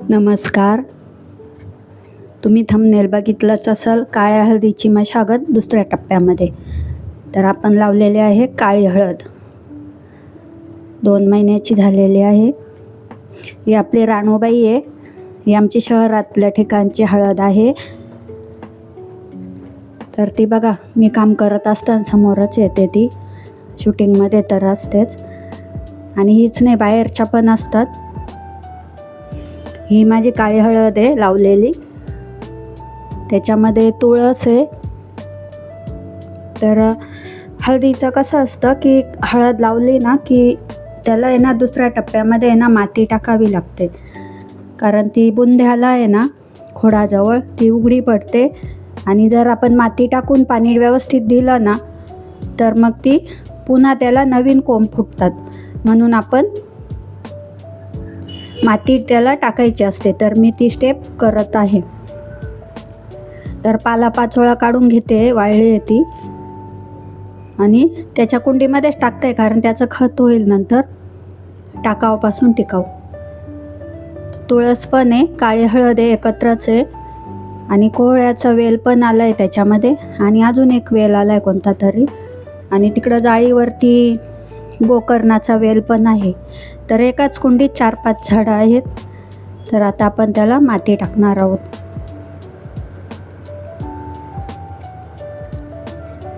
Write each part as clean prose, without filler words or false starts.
नमस्कार. तुम्ही थंबनेल बघितलंच असेल, काळ्या हळदीची मशागत दुसऱ्या टप्प्यामध्ये. तर आपण लावलेले आहे काळी हळद. 2 महिन्याची झालेली आहे. ही आपली राणूबाई आहे. ही आमची शहरातल्या ठिकाणची हळद आहे. तर ती बघा, मी काम करत असताना समोरच येते ती. शूटिंगमध्ये तर असतेच, आणि हीच नाही, बाहेरच्या पण असतात. ही माझी काळी हळद आहे लावलेली. त्याच्यामध्ये तुळस आहे. तर हळदीचं कसं असतं की हळद लावली ना की त्याला आहे ना दुसऱ्या टप्प्यामध्ये आहे ना माती टाकावी लागते. कारण ती बुंध्याला आहे ना खोडाजवळ ती उघडी पडते, आणि जर आपण माती टाकून पाणी व्यवस्थित दिलं ना तर मग ती पुन्हा त्याला नवीन कोंब फुटतात. म्हणून आपण माती त्याला टाकायची असते. तर मी ती स्टेप करत आहे. तर पालापाचोळा काढून घेते, वाळली आहे ती, आणि त्याच्या कुंडीमध्येच टाकते कारण त्याचं खत होईल नंतर, टाकावापासून टिकाऊ. तुळस पण आहे, काळी हळद आहे, एकत्रच आहे, आणि कोहळ्याचा वेल पण आला आहे त्याच्यामध्ये, आणि अजून एक वेल आला आहे कोणता तरी, आणि तिकडं जाळीवरती गोकर्णाचा वेल पण आहे. तर एकाच कुंडीत 4-5 झाडं आहेत. तर आता आपण त्याला माती टाकणार आहोत.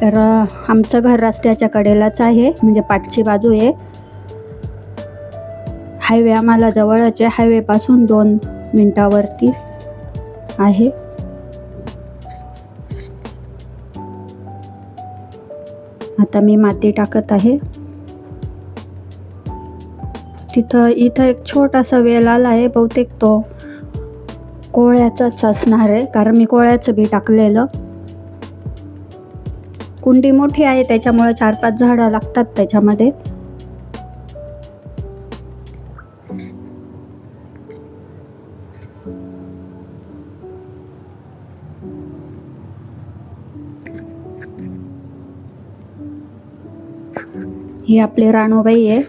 तर आमचं घर रस्त्याच्या कडेलाच आहे, म्हणजे पाठची बाजू आहे. हायवे आम्हाला जवळच आहे, हायवेपासून 2 मिनिटावरती आहे. आता मी माती टाकत आहे. इथं एक छोटासा वेल आला आहे, बहुतेक तो कोहळ्याचाच असणार आहे, कारण मी कोहळ्याचं बी टाकलेलं. कुंडी मोठी आहे त्याच्यामुळे 4-5 झाडं लागतात त्याच्यामध्ये. ही आपली राणूबाई आहे.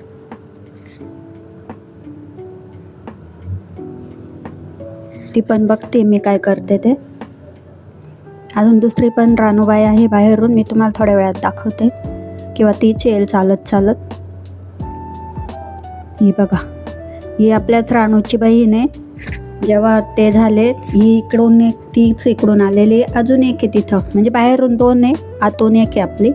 ती पण बघते मी काय करते ते. अजून दुसरी पण राणूबाई आहे बाहेरून, मी तुम्हाला थोड्या वेळात दाखवते, किंवा तीच येईल चालत चालत. ही बघा, ही आपल्याच राणूची बहीण आहे. जेव्हा ते झाले, ही इकडून एक, तीच इकडून आलेली, अजून एक आहे तिथं, म्हणजे बाहेरून 2 आहे, आतून एक आहे आपली.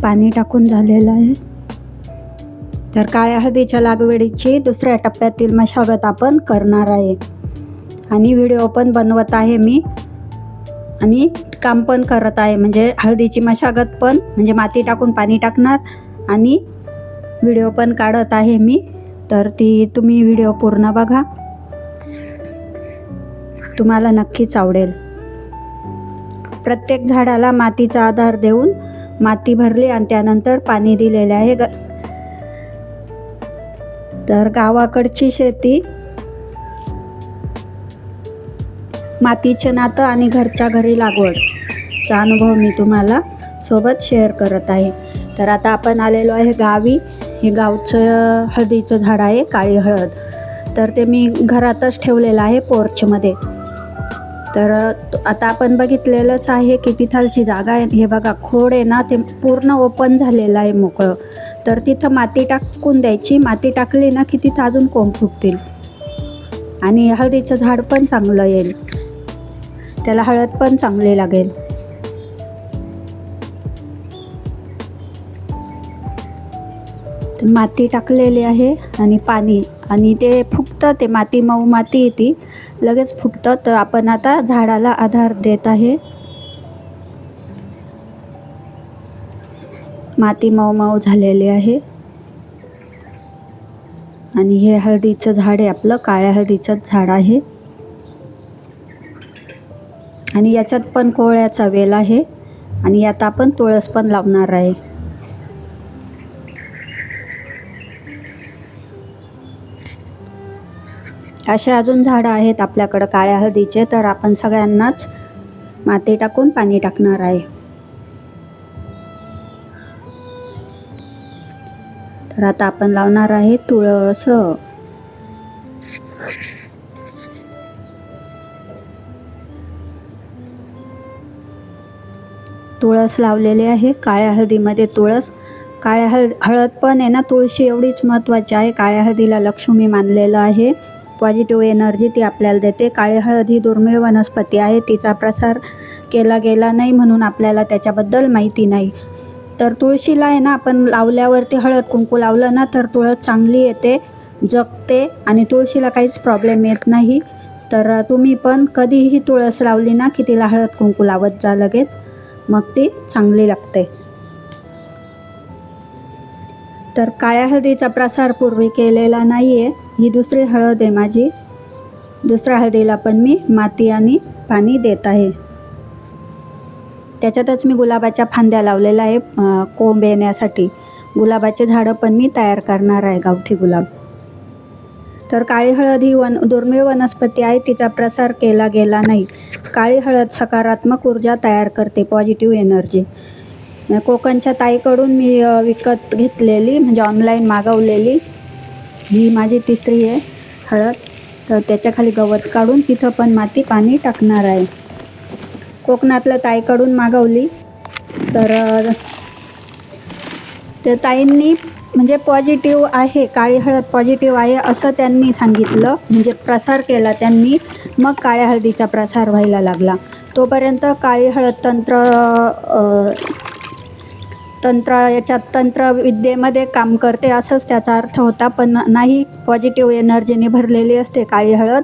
पाणी टाकून झालेलं आहे. तर काळ्या हळदीच्या लागवडीची दुसऱ्या टप्प्यातील मशागत आपण करणार आहे, आणि व्हिडिओ पण बनवत आहे मी, आणि काम पण करत आहे. म्हणजे हळदीची मशागत पण, म्हणजे माती टाकून पाणी टाकणार, आणि व्हिडिओ पण काढत आहे मी. तर तुम्ही व्हिडिओ पूर्ण बघा, तुम्हाला नक्कीच आवडेल. प्रत्येक झाडाला मातीचा आधार देऊन माती भरली आणि त्यानंतर पाणी दिलेले आहे. तर गावाकडची शेती, मातीचे नातं आणि घरच्या घरी लागवडचा अनुभव मी तुम्हाला सोबत शेअर करत आहे. तर आता आपण आलेलो आहे गावी. हे गावचं हळदीचं झाड आहे, काळी हळद. तर ते मी घरातच ठेवलेलं आहे पोर्चमध्ये. तर आता आपण बघितलेलंच आहे की तिथालची जागा आहे. हे बघा, खोड आहे ना ते पूर्ण ओपन झालेलं आहे, मोकळं. तर तिथं माती टाकून द्यायची. माती टाकली ना की तिथं अजून कोंब फुटतील, आणि हळदीचं झाड पण चांगलं येईल, त्याला हळद पण चांगली लागेल. माती टाकलेली आहे आणि पाणी, आणि ते फुगतं, ते माती मऊ माती येते, लगेच फुटतं. तर आपण आता झाडाला आधार देत आहे. माती मऊ मऊ झालेली आहे, आणि हे हळदीचं झाड आहे आपलं, काळ्या हळदीचं झाड आहे, आणि याच्यात पण कोहळ्याचा वेल आहे, आणि यात आपण तुळस पण लावणार आहे. असे अजून झाडं आहेत आपल्याकडं काळ्या हळदीचे. तर आपण सगळ्यांनाच माती टाकून पाणी टाकणार आहे. तर आता आपण लावणार आहे तुळस. तुळस लावलेली आहे. काळ्या हळदीमध्ये तुळस. काळ्या हळद पण आहे ना, तुळशी एवढीच महत्त्वाची आहे. काळ्या हळदीला लक्ष्मी मानलेलं आहे. पॉझिटिव्ह एनर्जी ती आपल्याला देते. काळी हळद ही दुर्मिळ वनस्पती आहे. तिचा प्रसार केला गेला नाही म्हणून आपल्याला त्याच्याबद्दल माहिती नाही. तर तुळशीला आहे ना, आपण लावल्यावरती हळद कुंकू लावलं ना तर तुळस चांगली येते, जगते आणि तुळशीला काहीच प्रॉब्लेम येत नाही. तर तुम्ही पण कधीही तुळस लावली ना की तिला हळद कुंकू लावत जा लगेच, मग ती चांगली लागते. तर काळ्या हळदीचा प्रसार पूर्वी केलेला नाही आहे. ही दुसरी हळद आहे माझी. दुसऱ्या हळदीला पण मी माती आणि पाणी देत आहे. त्याच्यातच मी गुलाबाच्या फांद्या लावलेल्या आहे कोंब येण्यासाठी. गुलाबाचे झाडं पण मी तयार करणार आहे, गावठी गुलाब. तर काळी हळद ही दुर्मिळ वनस्पती आहे. तिचा प्रसार केला गेला नाही. काळी हळद सकारात्मक ऊर्जा तयार करते, पॉझिटिव्ह एनर्जी. कोकणच्या ताईकडून मी विकत घेतलेली, म्हणजे ऑनलाईन मागवलेली ही माझी तिसरी आहे हळद. तर त्याच्याखाली गवत काढून तिथं पण माती पाणी टाकणार आहे. कोकणातल्या ताईकडून मागवली. तर त्या ताईंनी म्हणजे पॉझिटिव्ह आहे, काळी हळद पॉझिटिव्ह आहे असं त्यांनी सांगितलं, म्हणजे प्रसार केला त्यांनी. मग काळ्या हळदीचा प्रसार व्हायला लागला. तोपर्यंत काळी हळद याच्यात तंत्रविद्येमध्ये काम करते असंच त्याचा अर्थ होता, पण नाही. पॉझिटिव्ह एनर्जीने भरलेली असते काळी हळद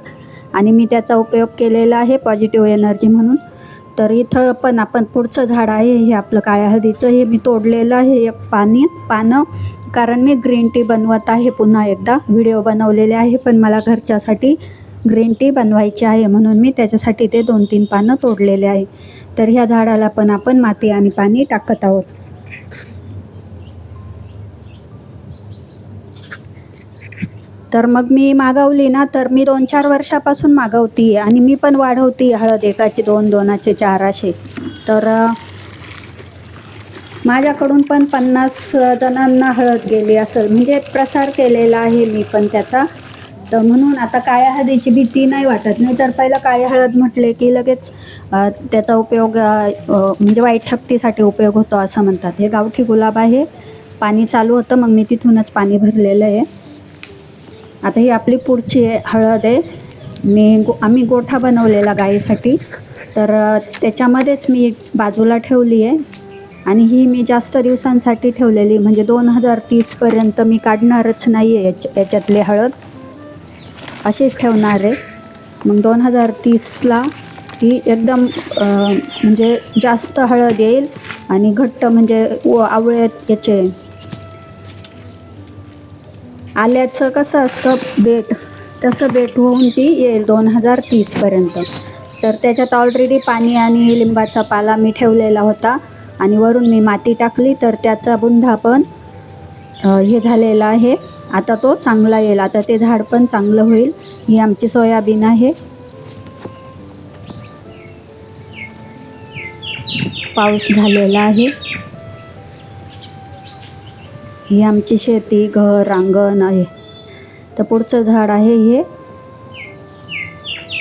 आणि मी त्याचा उपयोग केलेला आहे पॉझिटिव्ह एनर्जी म्हणून. तर इथं पण आपण पुढचं झाड आहे हे आपलं काळ्या हळदीचं, हे मी तोडलेलं आहे एक पानं, कारण मी ग्रीन टी बनवत आहे. पुन्हा एकदा व्हिडिओ बनवलेले आहे, पण मला घरच्यासाठी ग्रीन टी बनवायची आहे म्हणून मी त्याच्यासाठी ते 2-3 पानं तोडलेले आहे. तर ह्या झाडाला पण आपण माती आणि पाणी टाकत आहोत. तर मग मी मागवली ना, तर मी 2-4 वर्षापासून मागवती आणि मी पण वाढवती हळद, एकाचे 2, 2चे 4 असे. तर माझ्याकडून पण 50 जणांना हळद गेली असेल, म्हणजे प्रसार केलेला आहे मी पण त्याचा. तर म्हणून आता काळ्या हळदीची भीती नाही वाटत. नाही तर पहिलं काळी हळद म्हटले की लगेच त्याचा उपयोग म्हणजे वाईट शक्तीसाठी उपयोग होतो असं म्हणतात. हे गावठी गुलाब आहे. पाणी चालू होतं, मग मी तिथूनच पाणी भरलेलं आहे. आता ही आपली पुढची हळद आहे. आम्ही गोठा बनवलेला गाईसाठी, तर त्याच्यामध्येच मी बाजूला ठेवली आहे. आणि ही मी जास्त दिवसांसाठी ठेवलेली, म्हणजे 2030पर्यंत मी काढणारच नाही आहे याच्यातले हळद, अशीच ठेवणार आहे. मग 2030ला ती एकदम म्हणजे जास्त हळद येईल आणि घट्ट, म्हणजे आवळे याचे आल्याचं कसं असतं बेट, तसं बेट होऊन ती येईल 2030पर्यंत. तर त्याच्यात ऑलरेडी पाणी आणि लिंबाचा पाला मी ठेवलेला होता आणि वरून मी माती टाकली, तर त्याचा बुंधा पण हे झालेला आहे. आता तो चांगला येईल, आता ते झाड पण चांगलं होईल. ही आमची सोयाबीन आहे. पाऊस झालेला आहे. ही आमची शेती, घर, अंगण आहे. तर पुढचं झाड आहे हे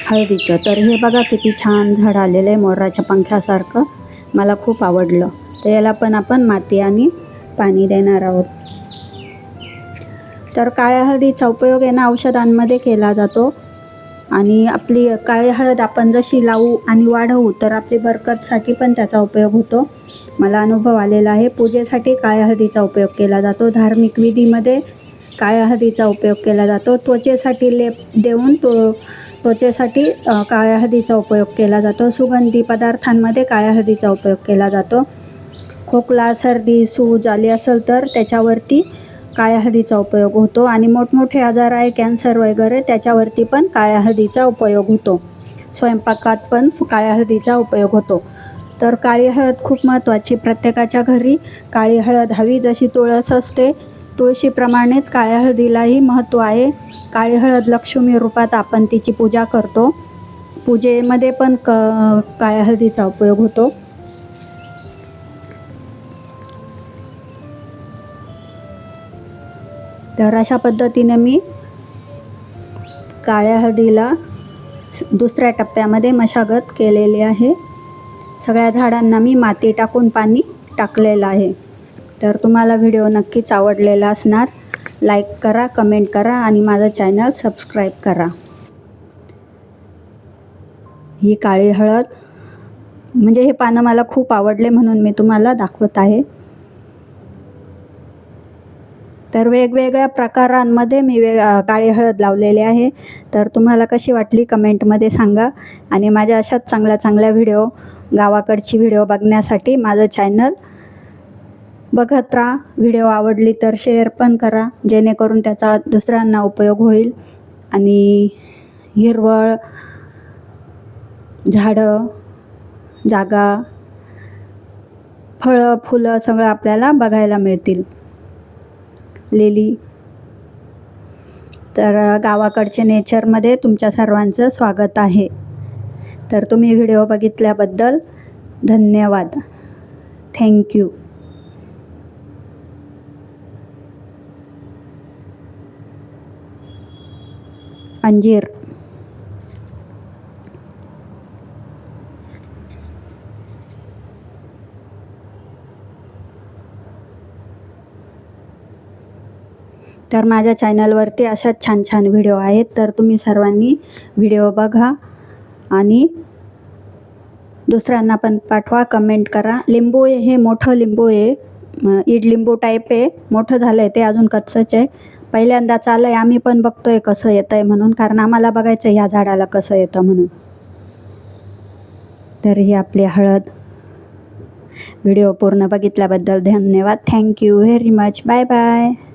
हळदीचं. तर हे बघा किती छान झाड आलेलं आहे, मोराच्या पंख्यासारखं. मला खूप आवडलं. तर याला पण आपण माती आणि पाणी देणार आहोत. तर काळ्या हळदीचा उपयोग आहे ना औषधांमध्ये केला जातो. आणि आपली काळी हळद आपण जशी लावू आणि वाढवू तर आपली बरकतसाठी पण त्याचा उपयोग होतो. मला अनुभव आलेला आहे. पूजेसाठी काळ्या हळदीचा उपयोग केला जातो. धार्मिक विधीमध्ये काळ्या हळदीचा उपयोग केला जातो. त्वचेसाठी लेप देऊन त्वचेसाठी काळ्या हळदीचा उपयोग केला जातो. सुगंधी पदार्थांमध्ये काळ्या हळदीचा उपयोग केला जातो. खोकला, सर्दी, सूज आली असेल तर त्याच्यावरती काळ्या हळदीचा उपयोग होतो. आणि मोठमोठे आजार आहे, कॅन्सर वगैरे, त्याच्यावरती पण काळ्या हळदीचा उपयोग होतो. स्वयंपाकात पण काळ्या हळदीचा उपयोग होतो. तर काळी हळद खूप महत्त्वाची. प्रत्येकाच्या घरी काळी हळद हवी. जशी तुळस असते, तुळशीप्रमाणेच काळ्या हळदीलाही महत्त्व आहे. काळी हळद लक्ष्मी रूपात आपण तिची पूजा करतो. पूजेमध्ये पण काळ्या हळदीचा उपयोग होतो. तर अशा पद्धतीने मी काळ्या हळदीला दुसऱ्या टप्प्यामध्ये मशागत केलेली आहे. सगळ्या झाडांना मी माती टाकून पाणी टाकलेलं आहे. तर तुम्हाला व्हिडिओ नक्कीच आवडलेला असणार. लाईक करा, कमेंट करा आणि माझं चॅनल सबस्क्राईब करा. ही काळी हळद म्हणजे हे पानं मला खूप आवडले म्हणून मी तुम्हाला दाखवत आहे. तर वेगवेगळ्या प्रकारांमध्ये मी काळी हळद लावलेली आहे. तर तुम्हाला कशी वाटली कमेंटमध्ये सांगा. आणि माझ्या अशाच चांगल्या चांगल्या व्हिडिओ, गावाकडची व्हिडिओ बघण्यासाठी माझं चॅनल बघत राहा. व्हिडिओ आवडली तर शेअर पण करा, जेणेकरून त्याचा दुसऱ्यांना उपयोग होईल. आणि हिरवळ झाडं, जागा, फळं, फुलं सगळं आपल्याला बघायला मिळतील. लिली. तर गावाकडचे नेचरमध्ये तुमच्या सर्वांचं स्वागत आहे. तर तुम्ही व्हिडिओ बघितल्याबद्दल धन्यवाद. थँक्यू. अंजीर. तर माझ्या चॅनलवरती अशाच छान छान व्हिडिओ आहेत. तर तुम्ही सर्वांनी व्हिडिओ बघा आणि दुसऱ्यांना पण पाठवा, कमेंट करा. लिंबू हे मोठं लिंबू आहे, ईड लिंबू टाईप आहे. मोठं झालं आहे ते, अजून कच्चंच आहे. पहिल्यांदाच आलं आहे. आम्ही पण बघतो आहे कसं येतं आहे म्हणून, कारण आम्हाला बघायचं ह्या झाडाला कसं येतं म्हणून. तर ही आपली हळद. व्हिडिओ पूर्ण बघितल्याबद्दल धन्यवाद. Thank you very much. Bye bye.